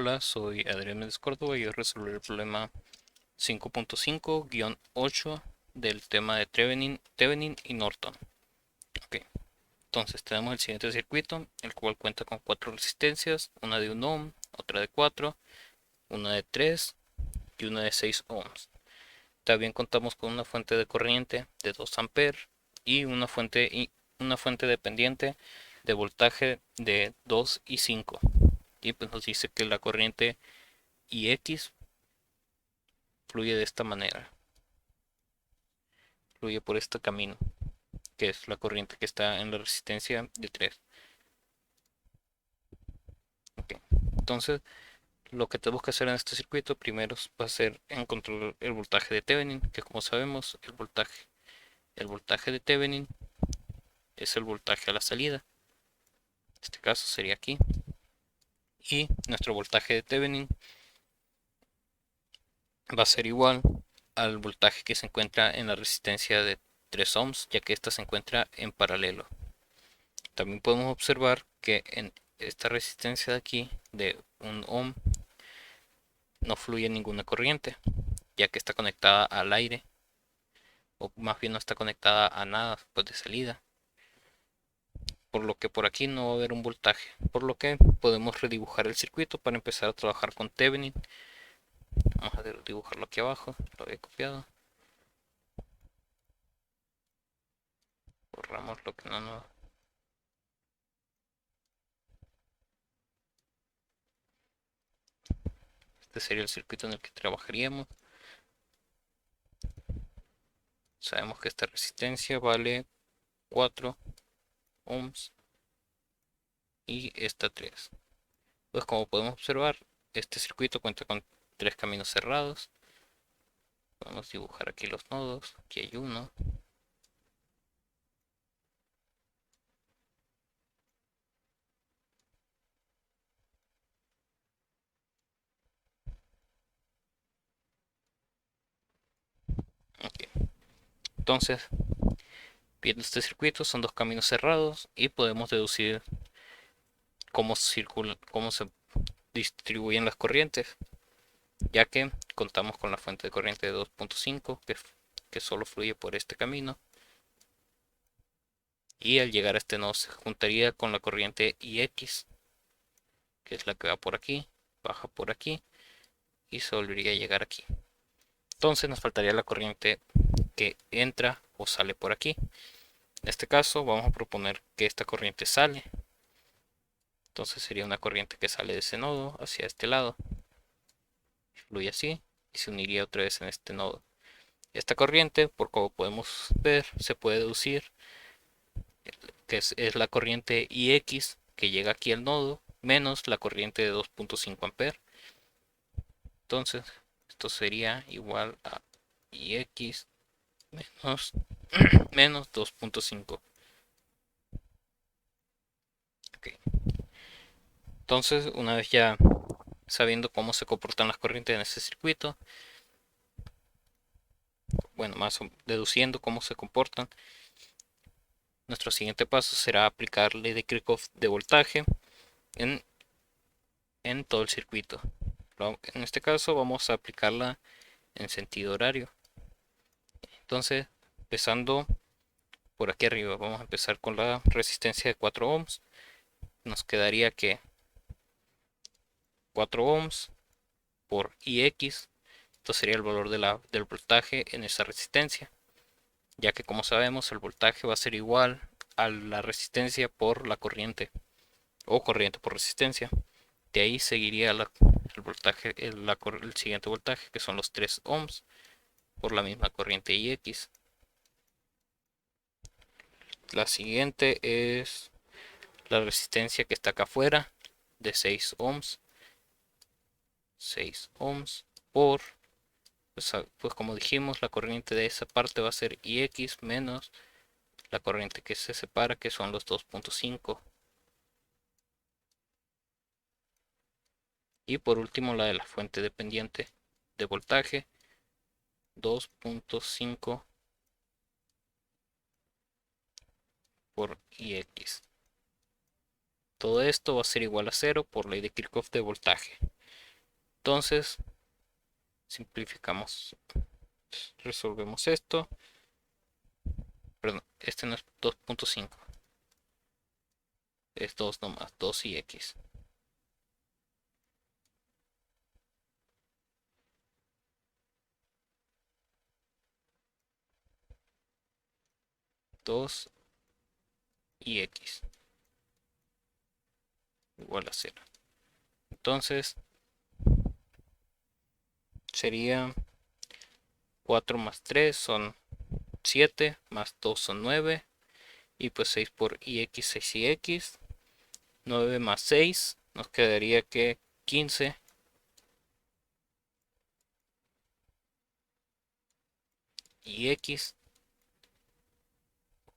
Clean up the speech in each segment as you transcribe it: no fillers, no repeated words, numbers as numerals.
Hola, soy Adrián Méndez Córdoba y hoy resolveré el problema 5.5-8 del tema de Thevenin y Norton. Ok, entonces tenemos el siguiente circuito, el cual cuenta con cuatro resistencias, una de 1 ohm, otra de 4, una de 3 y una de 6 ohms. También contamos con una fuente de corriente de 2 amperes y una fuente dependiente de voltaje de 2 y 5. Y pues nos dice que la corriente IX fluye de esta manera, fluye por este camino, que es la corriente que está en la resistencia de 3. Okay. Entonces, lo que tenemos que hacer en este circuito primero va a ser encontrar el voltaje de Thevenin, que como sabemos, el voltaje de Thevenin es el voltaje a la salida. En este caso sería aquí. Y nuestro voltaje de Thevenin va a ser igual al voltaje que se encuentra en la resistencia de 3 ohms, ya que esta se encuentra en paralelo. También podemos observar que en esta resistencia de aquí de 1 ohm no fluye ninguna corriente, ya que está conectada al aire, o más bien no está conectada a nada pues de salida, por lo que por aquí no va a haber un voltaje, por lo que podemos redibujar el circuito para empezar a trabajar con Thevenin. Vamos a dibujarlo aquí abajo, lo había copiado, borramos lo que no. Este sería el circuito en el que trabajaríamos. Sabemos que esta resistencia vale 4 ohms y esta 3. Pues como podemos observar, este circuito cuenta con tres caminos cerrados. Podemos dibujar aquí los nodos. Aquí hay uno. Okay. Entonces, viendo este circuito, son dos caminos cerrados y podemos deducir cómo se distribuyen las corrientes, ya que contamos con la fuente de corriente de 2.5 que solo fluye por este camino, y al llegar a este nodo se juntaría con la corriente IX, que es la que va por aquí, baja por aquí y se volvería a llegar aquí. Entonces nos faltaría la corriente que entra o sale por aquí. En este caso vamos a proponer que esta corriente sale. Entonces sería una corriente que sale de ese nodo hacia este lado, fluye así y se uniría otra vez en este nodo. Esta corriente, por como podemos ver, se puede deducir que es la corriente IX que llega aquí al nodo menos la corriente de 2.5 amperes. Entonces esto sería igual a IX menos 2.5. Okay. Entonces, una vez ya sabiendo cómo se comportan las corrientes en este circuito, bueno, más deduciendo cómo se comportan, nuestro siguiente paso será aplicar ley de Kirchhoff de voltaje en, en todo el circuito. En este caso vamos a aplicarla en sentido horario. Entonces, empezando por aquí arriba, vamos a empezar con la resistencia de 4 ohms. Nos quedaría que 4 ohms por IX, esto sería el valor del voltaje en esa resistencia, ya que como sabemos el voltaje va a ser igual a la resistencia por la corriente, o corriente por resistencia. De ahí seguiría el voltaje, el siguiente voltaje, que son los 3 ohms por la misma corriente IX. La siguiente es la resistencia que está acá afuera de 6 ohms. 6 ohms por, pues como dijimos, la corriente de esa parte va a ser IX menos la corriente que se separa, que son los 2.5. Y por último la de la fuente dependiente de voltaje, 2.5 por IX. Todo esto va a ser igual a 0 por ley de Kirchhoff de voltaje. Entonces, simplificamos, resolvemos esto. Perdón, este no es 2.5, es 2 nomás, 2 y x. 2 y x igual a 0. Entonces sería 4 más 3 son 7, más 2 son 9, y pues 6 por ix, 6 y x. 9 más 6 nos quedaría que 15, y x,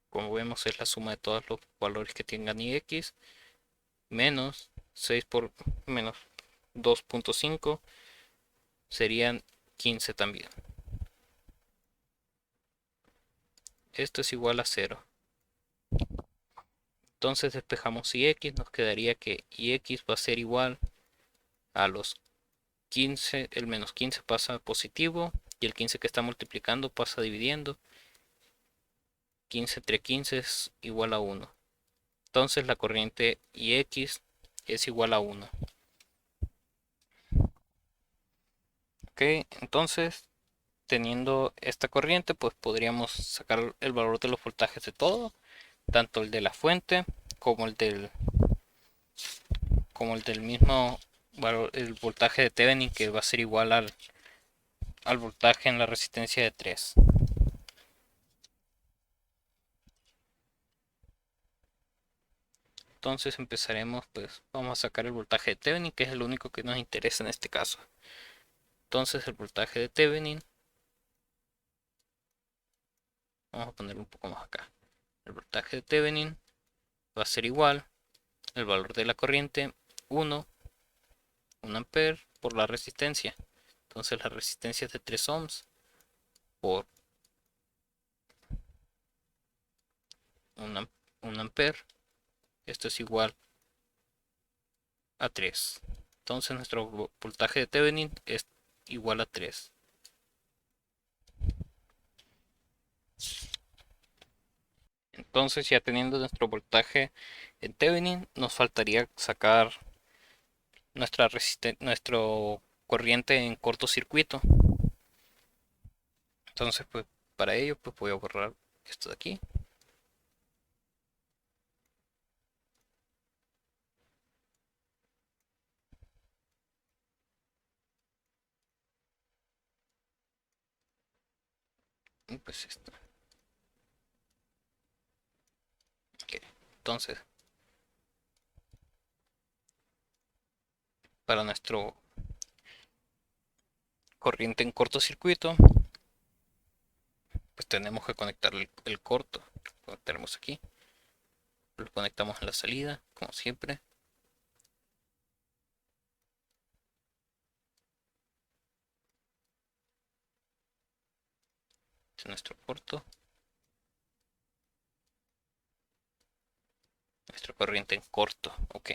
como vemos, es la suma de todos los valores que tengan ix, menos 6 por menos 2.5 serían 15 también. Esto es igual a 0. Entonces despejamos ix, nos quedaría que ix va a ser igual a los 15, el menos 15 pasa positivo y el 15 que está multiplicando pasa dividiendo. 15 entre 15 es igual a 1. Entonces la corriente ix es igual a 1. Ok, entonces teniendo esta corriente, pues podríamos sacar el valor de los voltajes de todo, tanto el de la fuente como el del mismo valor, el voltaje de Thevenin, que va a ser igual al voltaje en la resistencia de 3. Entonces empezaremos, pues vamos a sacar el voltaje de Thevenin, que es el único que nos interesa en este caso. Entonces el voltaje de Thevenin, vamos a ponerlo un poco más acá. El voltaje de Thevenin va a ser igual el valor de la corriente 1 ampere por la resistencia. Entonces la resistencia es de 3 ohms por 1 ampere. Esto es igual a 3. Entonces nuestro voltaje de Thevenin es igual a 3. Entonces, ya teniendo nuestro voltaje en Thevenin, nos faltaría sacar nuestro corriente en cortocircuito. Entonces, pues para ello, pues voy a borrar esto de aquí. Y pues esto. Ok. Entonces, para nuestro corriente en cortocircuito, pues tenemos que conectar el corto. Lo tenemos aquí. Lo conectamos en la salida, como siempre. Este es nuestro corto. Nuestra corriente en corto. Ok.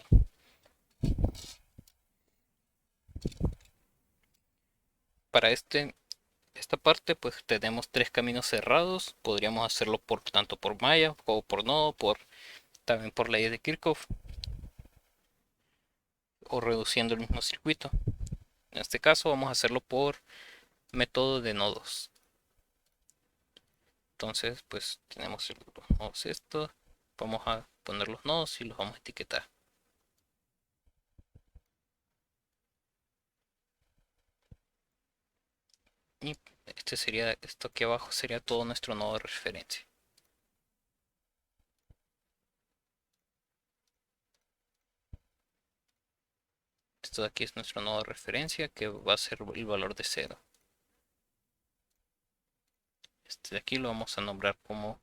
Para esta parte, pues tenemos tres caminos cerrados. Podríamos hacerlo tanto por malla como por nodo, también por ley de Kirchhoff, o reduciendo el mismo circuito. En este caso vamos a hacerlo por método de nodos. Entonces, pues tenemos los nodos estos. Vamos a poner los nodos y los vamos a etiquetar. Y esto aquí abajo sería todo nuestro nodo de referencia. Esto de aquí es nuestro nodo de referencia, que va a ser el valor de 0. Este de aquí lo vamos a nombrar como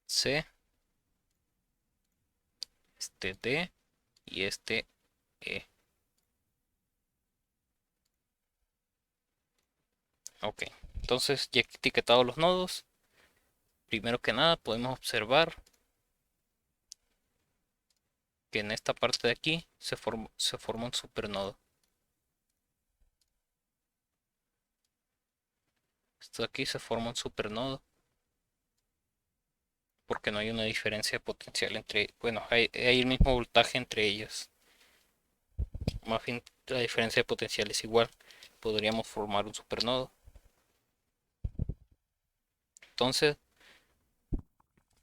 C, este D y este E. Ok, entonces ya he etiquetado los nodos. Primero que nada podemos observar que en esta parte de aquí se forma un supernodo. Esto de aquí se forma un supernodo porque no hay una diferencia potencial entre, bueno, hay el mismo voltaje entre ellas. Más bien la diferencia de potencial es igual. Podríamos formar un supernodo. Entonces,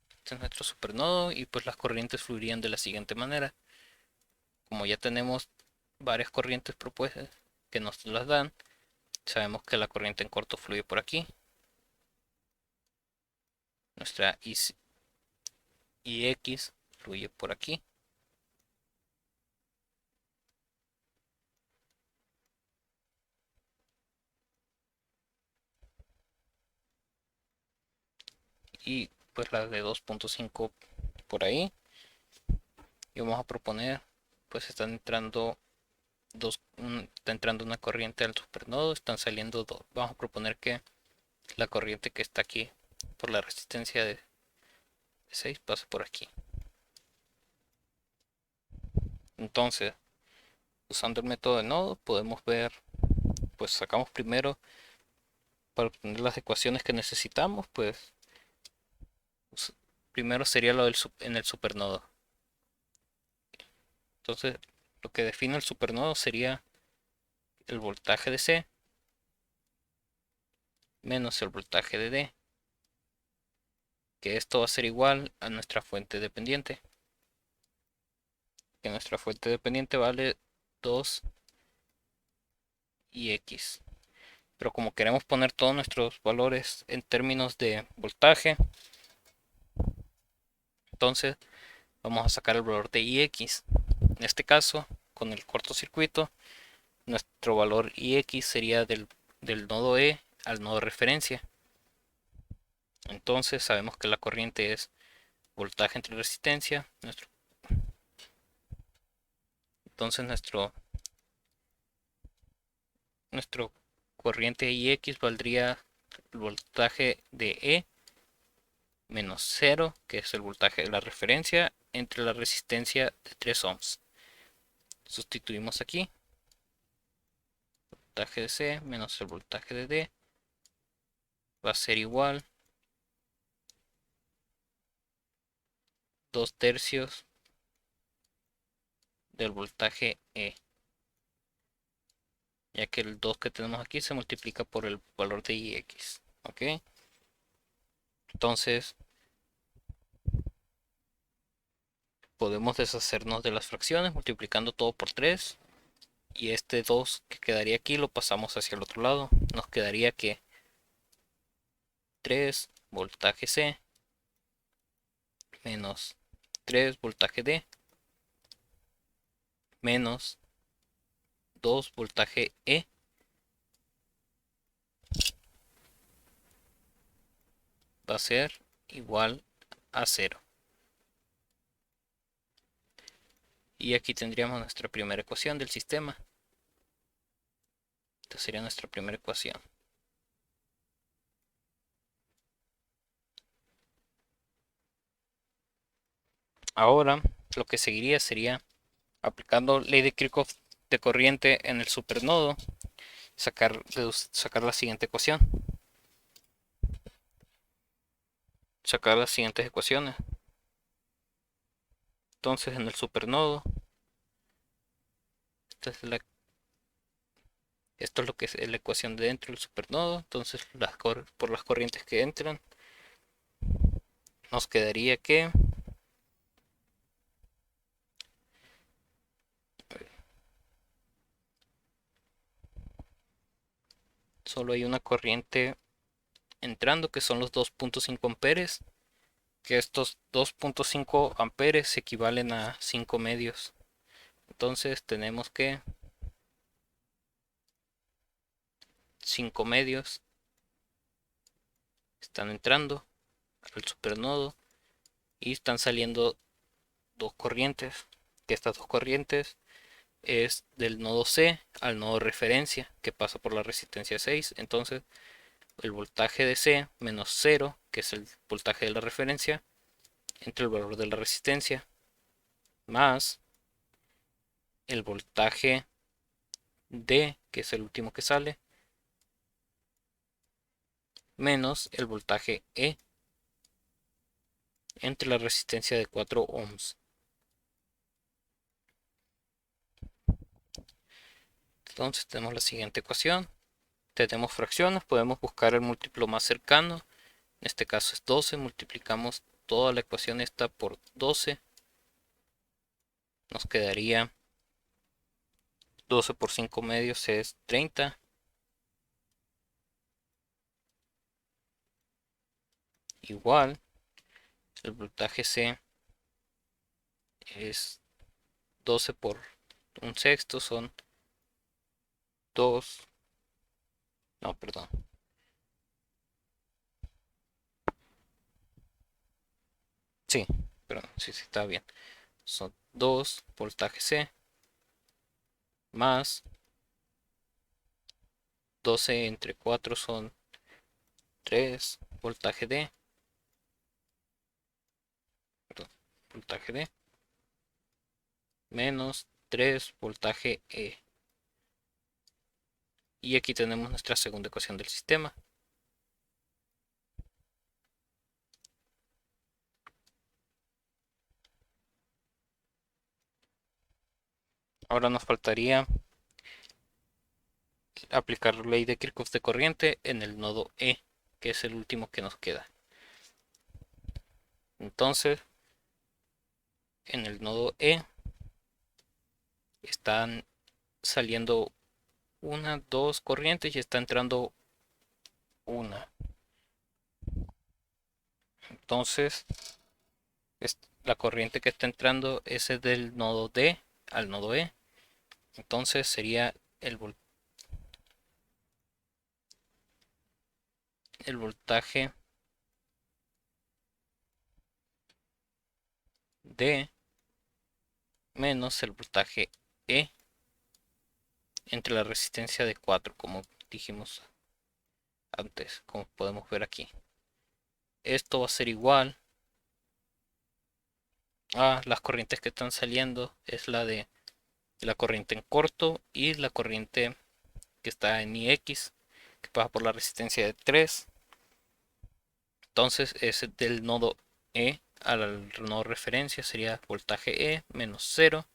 este es nuestro supernodo y pues las corrientes fluirían de la siguiente manera. Como ya tenemos varias corrientes propuestas que nos las dan, sabemos que la corriente en corto fluye por aquí. Nuestra IX fluye por aquí. Y pues la de 2.5 por ahí. Y vamos a proponer, pues está entrando una corriente al supernodo, están saliendo dos. Vamos a proponer que la corriente que está aquí por la resistencia de 6 pasa por aquí. Entonces, usando el método de nodo, podemos ver, pues sacamos primero para obtener las ecuaciones que necesitamos, pues primero sería lo en el supernodo. Entonces, lo que define el supernodo sería el voltaje de C menos el voltaje de D, que esto va a ser igual a nuestra fuente dependiente, que nuestra fuente dependiente vale 2 y X. Pero como queremos poner todos nuestros valores en términos de voltaje, entonces vamos a sacar el valor de IX. En este caso, con el cortocircuito, nuestro valor IX sería del nodo E al nodo referencia. Entonces sabemos que la corriente es voltaje entre resistencia. Entonces nuestro corriente IX valdría el voltaje de E menos 0, que es el voltaje de la referencia, entre la resistencia de 3 ohms. Sustituimos aquí. Voltaje de C menos el voltaje de D va a ser igual 2 tercios del voltaje E, ya que el 2 que tenemos aquí se multiplica por el valor de IX. ¿Ok? Entonces podemos deshacernos de las fracciones multiplicando todo por 3, y este 2 que quedaría aquí lo pasamos hacia el otro lado. Nos quedaría que 3 voltaje C menos 3 voltaje D menos 2 voltaje E va a ser igual a 0. Y aquí tendríamos nuestra primera ecuación del sistema. Esta sería nuestra primera ecuación. Ahora lo que seguiría sería, aplicando ley de Kirchhoff de corriente en el supernodo, sacar la siguiente ecuación. Sacar las siguientes ecuaciones. Entonces en el supernodo, esto es lo que es la ecuación de dentro del supernodo. Entonces por las corrientes que entran, nos quedaría que solo hay una corriente entrando, que son los 2.5 amperes, que estos 2.5 amperes equivalen a 5 medios. Entonces tenemos que 5 medios están entrando al supernodo y están saliendo dos corrientes, que estas dos corrientes es del nodo C al nodo referencia, que pasa por la resistencia 6. Entonces el voltaje de C menos 0, que es el voltaje de la referencia, entre el valor de la resistencia, más el voltaje D, que es el último que sale, menos el voltaje E entre la resistencia de 4 ohms. Entonces tenemos la siguiente ecuación. Tenemos fracciones, podemos buscar el múltiplo más cercano. En este caso es 12. Multiplicamos toda la ecuación esta por 12. Nos quedaría 12 por 5 medios es 30. Igual, el voltaje C es 12 por un sexto, son 2. No, perdón. Sí, perdón, sí, sí, está bien. Son 2 voltaje C más 12 entre 4 son 3 voltaje D. Perdón, voltaje D menos 3 voltaje E. Y aquí tenemos nuestra segunda ecuación del sistema. Ahora nos faltaría aplicar la ley de Kirchhoff de corriente en el nodo E, que es el último que nos queda. Entonces, en el nodo E están saliendo una, dos corrientes y está entrando una. Entonces, la corriente que está entrando es del nodo D al nodo E. Entonces sería el voltaje D menos el voltaje E entre la resistencia de 4, como dijimos antes, como podemos ver aquí. Esto va a ser igual a las corrientes que están saliendo, es la de la corriente en corto y la corriente que está en IX, que pasa por la resistencia de 3. Entonces es del nodo E al nodo referencia, sería voltaje E menos 0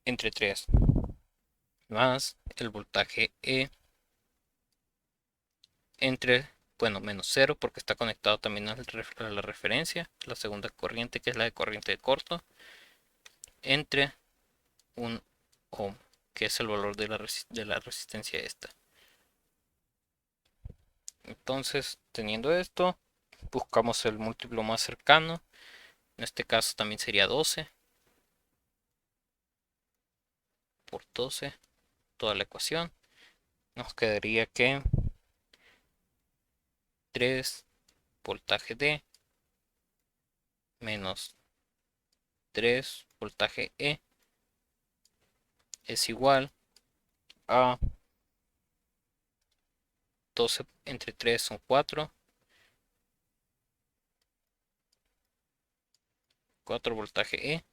entre 3 más el voltaje E entre, bueno, menos 0 porque está conectado también a la referencia, la segunda corriente que es la de corriente de corto, entre un ohm, que es el valor de la resistencia esta. Entonces, teniendo esto, buscamos el múltiplo más cercano. En este caso también sería 12 por 12, toda la ecuación. Nos quedaría que 3 voltaje D menos 3 voltaje E es igual a 12 entre 3 son 4, 4 voltaje E,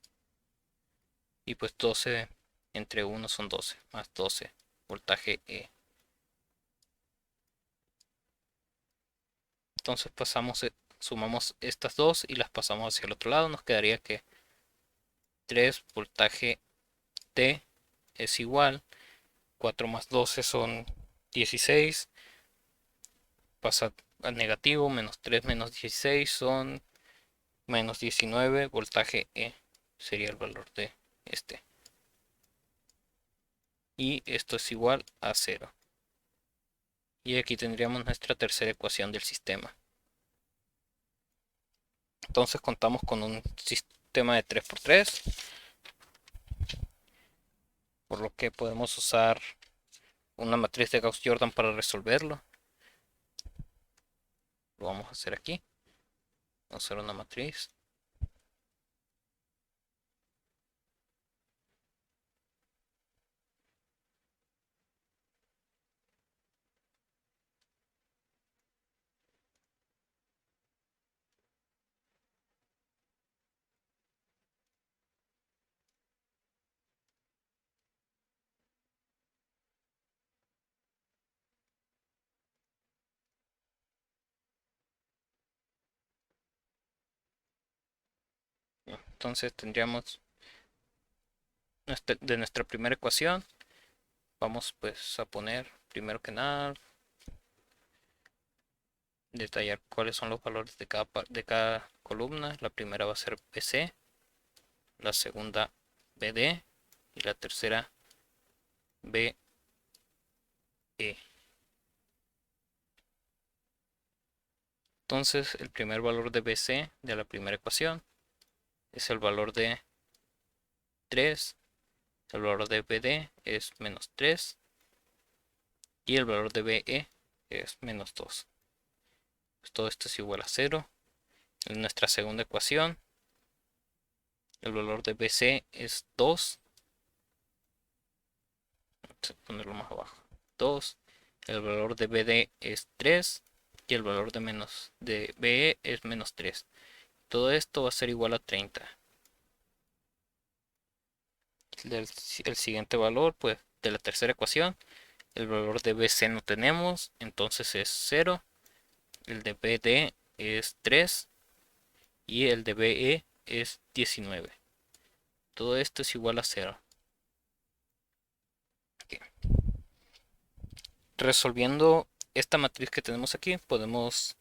y pues 12 entre 1 son 12, más 12 voltaje E. Entonces sumamos estas dos y las pasamos hacia el otro lado. Nos quedaría que 3 voltaje T es igual, 4 más 12 son 16, pasa a negativo, menos 3 menos 16 son menos 19 voltaje E, sería el valor de este. Y esto es igual a 0. Y aquí tendríamos nuestra tercera ecuación del sistema. Entonces contamos con un sistema de 3×3, por lo que podemos usar una matriz de Gauss-Jordan para resolverlo. Lo vamos a hacer aquí. Vamos a hacer una matriz. Entonces tendríamos de nuestra primera ecuación, vamos pues a poner primero que nada, detallar cuáles son los valores de cada columna. La primera va a ser BC, la segunda BD y la tercera BE. Entonces el primer valor de BC de la primera ecuación es el valor de 3, el valor de BD es menos 3 y el valor de BE es menos 2. Pues todo esto es igual a 0. En nuestra segunda ecuación, el valor de BC es 2. Vamos a ponerlo más abajo. 2. El valor de BD es 3. Y el valor de BE es menos 3. Todo esto va a ser igual a 30. El siguiente valor, pues, de la tercera ecuación, el valor de BC no tenemos, entonces es 0. El de BD es 3. Y el de BE es 19. Todo esto es igual a 0. Ok. Resolviendo esta matriz que tenemos aquí, podemos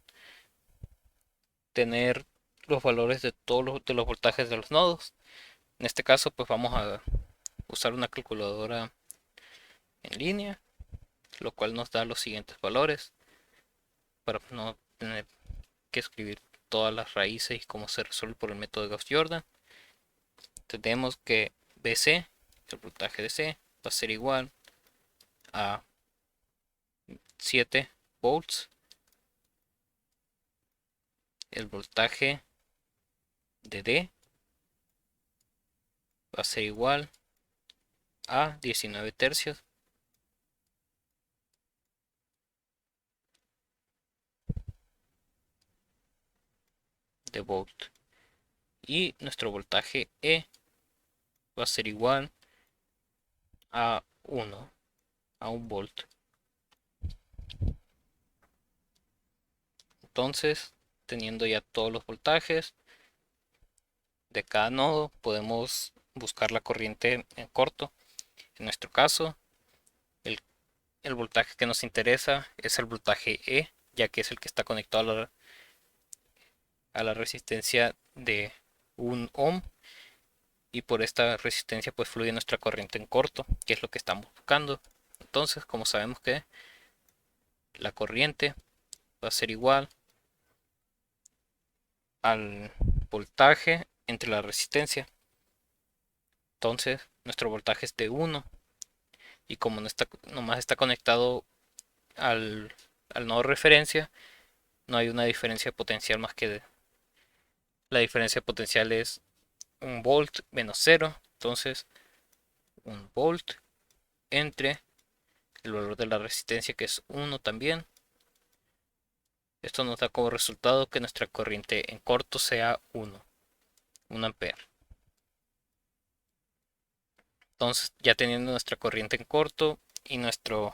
tener los valores de todos los voltajes de los nodos. En este caso, pues vamos a usar una calculadora en línea, lo cual nos da los siguientes valores para no tener que escribir todas las raíces y cómo se resuelve por el método de Gauss-Jordan. Tenemos que BC, el voltaje de C, va a ser igual a 7 volts. El voltaje de D va a ser igual a 19 tercios. De volt. Y nuestro voltaje E va a ser igual a 1 volt. Entonces, teniendo ya todos los voltajes de cada nodo, podemos buscar la corriente en corto. En nuestro caso, el, el voltaje que nos interesa es el voltaje E, ya que es el que está conectado a la resistencia de 1 ohm, y por esta resistencia pues fluye nuestra corriente en corto, que es lo que estamos buscando. Entonces, como sabemos que la corriente va a ser igual al voltaje entre la resistencia, entonces nuestro voltaje es de 1, y como no está, nomás está conectado al nodo de referencia, no hay una diferencia potencial más que la diferencia potencial es 1 volt menos 0. Entonces 1 volt entre el valor de la resistencia, que es 1 también. Esto nos da como resultado que nuestra corriente en corto sea 1 ampere. Entonces, ya teniendo nuestra corriente en corto y nuestro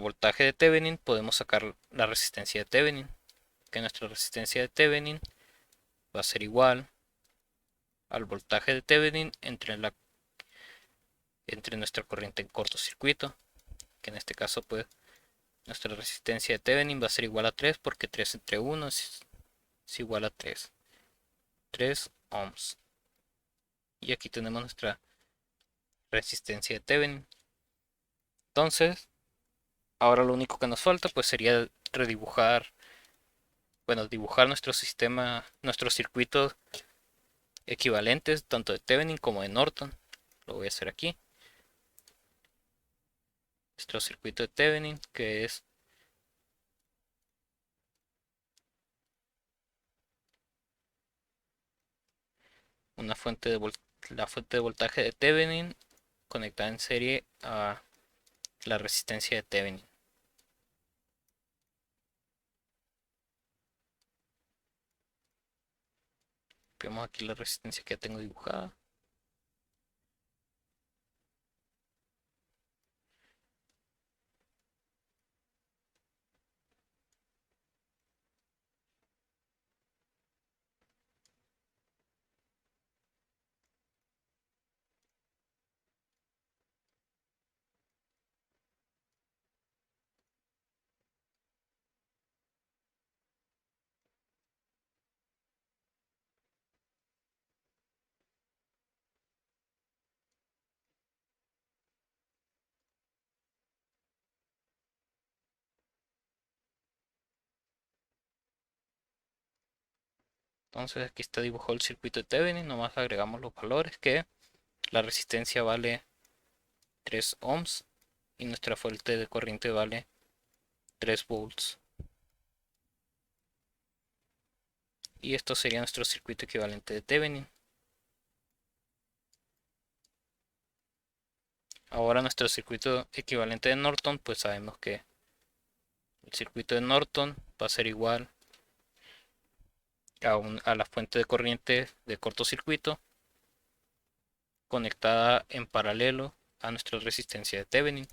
voltaje de Thevenin, podemos sacar la resistencia de Thevenin, que nuestra resistencia de Thevenin va a ser igual al voltaje de Thevenin entre nuestra corriente en cortocircuito, que en este caso pues nuestra resistencia de Thevenin va a ser igual a 3, porque 3 entre 1 es igual a 3 ohms. Y aquí tenemos nuestra resistencia de Thevenin. Entonces, ahora lo único que nos falta pues sería dibujar nuestro sistema, nuestros circuitos equivalentes, tanto de Thevenin como de Norton. Lo voy a hacer aquí. Nuestro circuito de Thevenin, que es una la fuente de voltaje de Thevenin conectada en serie a la resistencia de Thevenin. Vemos aquí la resistencia que ya tengo dibujada. Entonces aquí está dibujado el circuito de Thevenin, nomás agregamos los valores que la resistencia vale 3 ohms y nuestra fuente de corriente vale 3 volts. Y esto sería nuestro circuito equivalente de Thevenin. Ahora nuestro circuito equivalente de Norton, pues sabemos que el circuito de Norton va a ser igual a la fuente de corriente de cortocircuito conectada en paralelo a nuestra resistencia de Thevenin.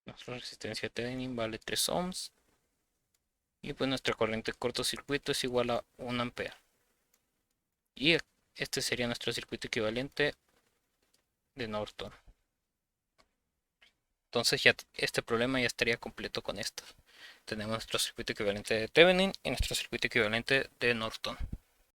Nuestra resistencia de Thevenin vale 3 ohms y pues nuestra corriente de cortocircuito es igual a 1 ampere. Y este sería nuestro circuito equivalente de Norton. Entonces ya este problema ya estaría completo con esto. Tenemos nuestro circuito equivalente de Thevenin y nuestro circuito equivalente de Norton.